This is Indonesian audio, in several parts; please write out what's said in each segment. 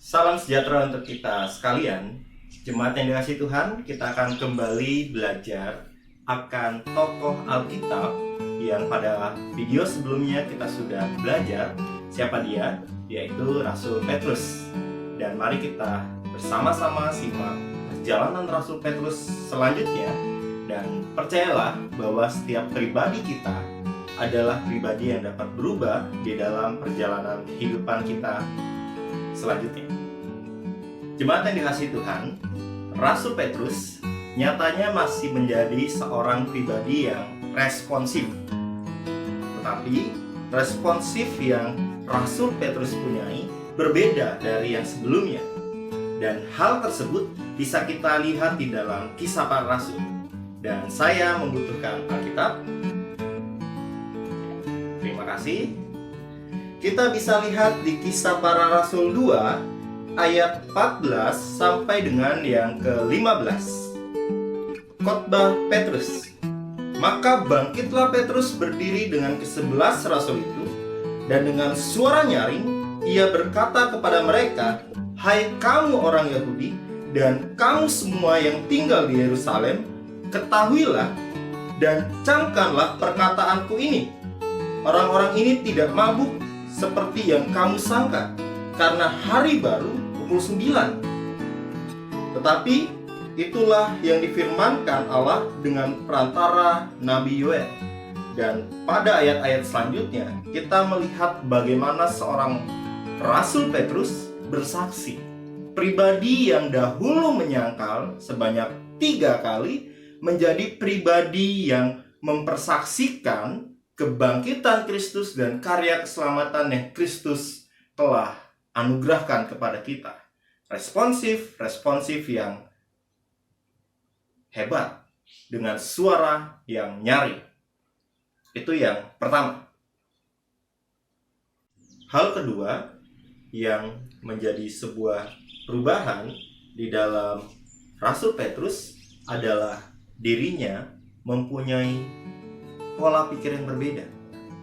Salam sejahtera untuk kita sekalian. Jemaat yang dikasihi Tuhan, kita akan kembali belajar akan tokoh Alkitab yang pada video sebelumnya kita sudah belajar siapa dia, yaitu Rasul Petrus. Dan mari kita bersama-sama simak perjalanan Rasul Petrus selanjutnya. Dan percayalah bahwa setiap pribadi kita adalah pribadi yang dapat berubah di dalam perjalanan kehidupan kita selanjutnya. Jemaat yang dikasihi Tuhan, Rasul Petrus nyatanya masih menjadi seorang pribadi yang responsif. Tetapi responsif yang Rasul Petrus punyai berbeda dari yang sebelumnya. Dan hal tersebut bisa kita lihat di dalam Kisah Para Rasul. Dan saya membutuhkan Alkitab. Terima kasih. Kita bisa lihat di Kisah Para Rasul 2 ayat 14 sampai dengan yang ke-15. Khotbah Petrus. Maka bangkitlah Petrus berdiri dengan ke-11 rasul itu, dan dengan suara nyaring ia berkata kepada mereka, "Hai kamu orang Yahudi dan kamu semua yang tinggal di Yerusalem, ketahuilah dan camkanlah perkataanku ini. Orang-orang ini tidak mabuk seperti yang kamu sangka, karena hari baru pukul 9. Tetapi itulah yang difirmankan Allah dengan perantara Nabi Yoel." Dan pada ayat-ayat selanjutnya kita melihat bagaimana seorang Rasul Petrus bersaksi. Pribadi yang dahulu menyangkal sebanyak 3 kali menjadi pribadi yang mempersaksikan kebangkitan Kristus dan karya keselamatan yang Kristus telah anugerahkan kepada kita. Responsif yang hebat dengan suara yang nyaring. Itu yang pertama. Hal kedua yang menjadi sebuah perubahan di dalam Rasul Petrus adalah dirinya mempunyai pola pikir yang berbeda.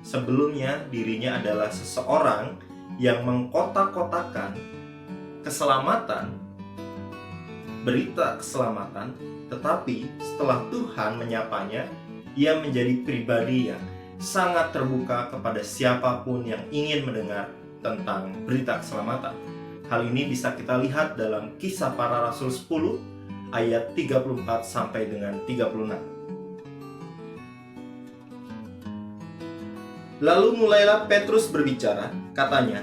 Sebelumnya dirinya adalah seseorang yang mengkotak-kotakan keselamatan, berita keselamatan, tetapi setelah Tuhan menyapanya, ia menjadi pribadi yang sangat terbuka kepada siapapun yang ingin mendengar tentang berita keselamatan. Hal ini bisa kita lihat dalam Kisah Para Rasul 10 ayat 34 sampai dengan 36. Lalu mulailah Petrus berbicara, katanya,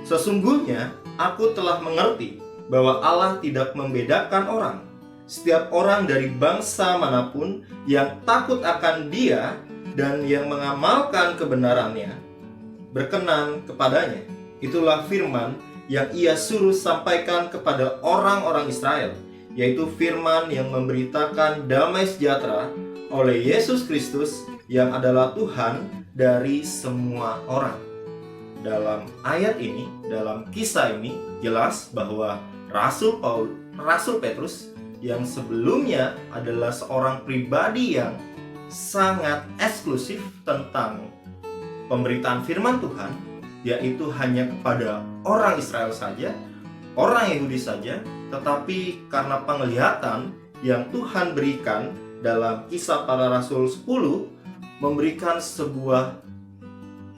"Sesungguhnya aku telah mengerti bahwa Allah tidak membedakan orang. Setiap orang dari bangsa manapun yang takut akan Dia dan yang mengamalkan kebenarannya berkenan kepadanya. Itulah firman yang Ia suruh sampaikan kepada orang-orang Israel, yaitu firman yang memberitakan damai sejahtera oleh Yesus Kristus yang adalah Tuhan dari semua orang." Dalam ayat ini, dalam kisah ini jelas bahwa Rasul Petrus yang sebelumnya adalah seorang pribadi yang sangat eksklusif tentang pemberitaan firman Tuhan, yaitu hanya kepada orang Israel saja, orang Yahudi saja, tetapi karena penglihatan yang Tuhan berikan dalam Kisah Para Rasul 10 memberikan sebuah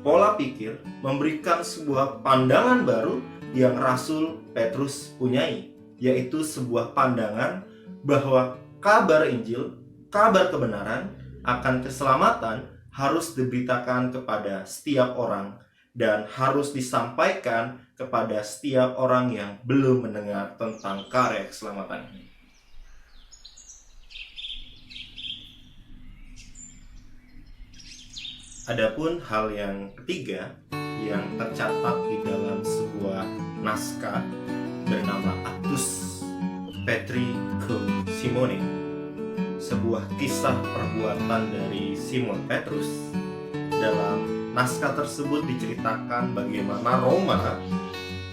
pola pikir, memberikan sebuah pandangan baru yang Rasul Petrus punyai, yaitu sebuah pandangan bahwa kabar Injil, kabar kebenaran akan keselamatan harus diberitakan kepada setiap orang dan harus disampaikan kepada setiap orang yang belum mendengar tentang karya keselamatan ini. Adapun hal yang ketiga yang tercatat di dalam sebuah naskah bernama Actus Petri cum Simone, sebuah kisah perbuatan dari Simon Petrus. Dalam naskah tersebut diceritakan bagaimana Roma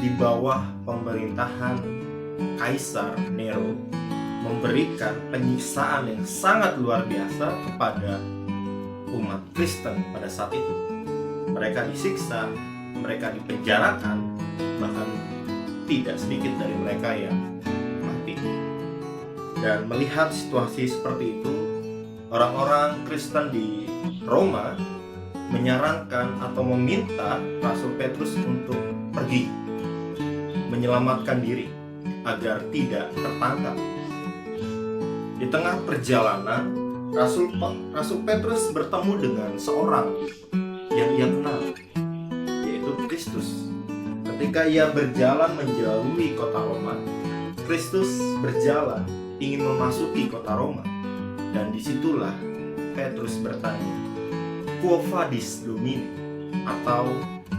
di bawah pemerintahan Kaisar Nero memberikan penyiksaan yang sangat luar biasa kepada umat Kristen pada saat itu. Mereka disiksa, mereka dipenjarakan, bahkan tidak sedikit dari mereka yang mati. Dan melihat situasi seperti itu, orang-orang Kristen di Roma menyarankan atau meminta Rasul Petrus untuk pergi menyelamatkan diri agar tidak tertangkap. Di tengah perjalanan, Rasul Petrus bertemu dengan seorang yang ia kenal, yaitu Kristus. Ketika ia berjalan menjauhi kota Roma, Kristus berjalan ingin memasuki kota Roma, dan disitulah Petrus bertanya, "Quo vadis Domini?" atau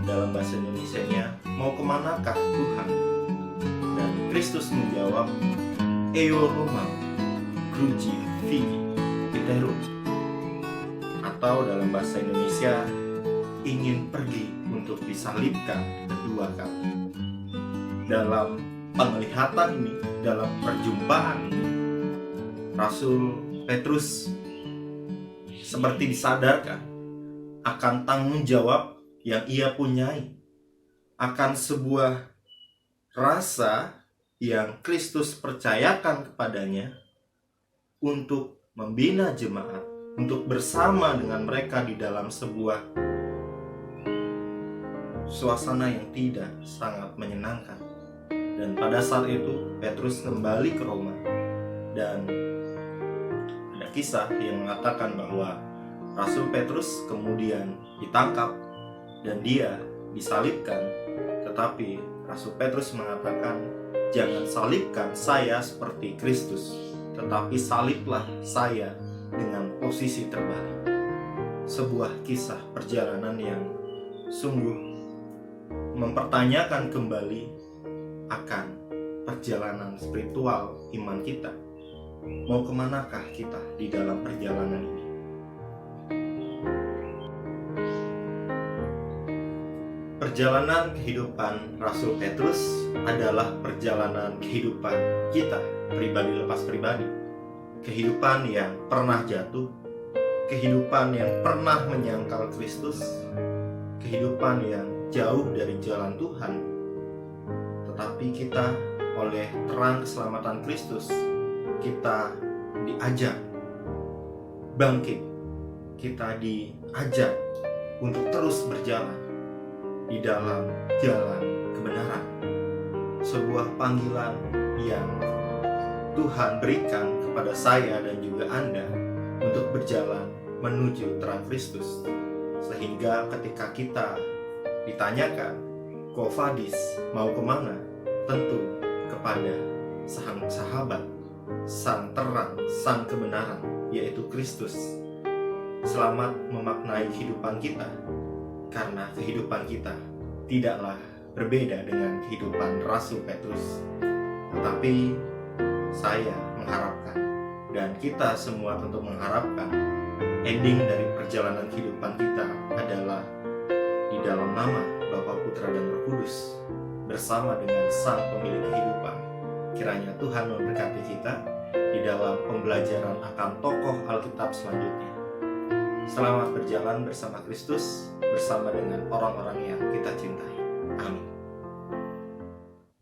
dalam bahasa Indonesianya, "Mau kemanakah Tuhan?" Dan Kristus menjawab, "Eo Roma cruci fidi iterum," atau dalam bahasa Indonesia, ingin pergi untuk disalibkan kedua kali. Dalam penglihatan ini, dalam perjumpaan ini, Rasul Petrus seperti disadarkan akan tanggung jawab yang ia punyai, akan sebuah rasa yang Kristus percayakan kepadanya untuk membina jemaat, untuk bersama dengan mereka di dalam sebuah suasana yang tidak sangat menyenangkan. Dan pada saat itu Petrus kembali ke Roma, dan ada kisah yang mengatakan bahwa Rasul Petrus kemudian ditangkap dan dia disalibkan. Tetapi Rasul Petrus mengatakan, "Jangan salibkan saya seperti Kristus, tetapi saliblah saya dengan posisi terbalik." Sebuah kisah perjalanan yang sungguh mempertanyakan kembali akan perjalanan spiritual iman kita. Mau kemanakah kita di dalam perjalanan ini? Perjalanan kehidupan Rasul Petrus adalah perjalanan kehidupan kita pribadi lepas pribadi. Kehidupan yang pernah jatuh, kehidupan yang pernah menyangkal Kristus, kehidupan yang jauh dari jalan Tuhan. Tetapi kita oleh terang keselamatan Kristus, kita diajak bangkit, kita diajak untuk terus berjalan di dalam jalan kebenaran. Sebuah panggilan yang Tuhan berikan kepada saya dan juga Anda untuk berjalan menuju terang Kristus. Sehingga ketika kita ditanyakan, "Quo vadis?" mau kemana? Tentu kepada sang sahabat, sang terang, sang kebenaran, yaitu Kristus. Selamat memaknai kehidupan kita, karena kehidupan kita tidaklah berbeda dengan kehidupan Rasul Petrus. Tetapi saya mengharapkan, dan kita semua tentu mengharapkan, ending dari perjalanan kehidupan kita adalah di dalam nama Bapa, Putra, dan Roh Kudus, bersama dengan Sang Pemilik kehidupan. Kiranya Tuhan memberkati kita di dalam pembelajaran akan tokoh Alkitab selanjutnya. Selamat berjalan bersama Kristus, bersama dengan orang-orang yang kita cintai. Amin.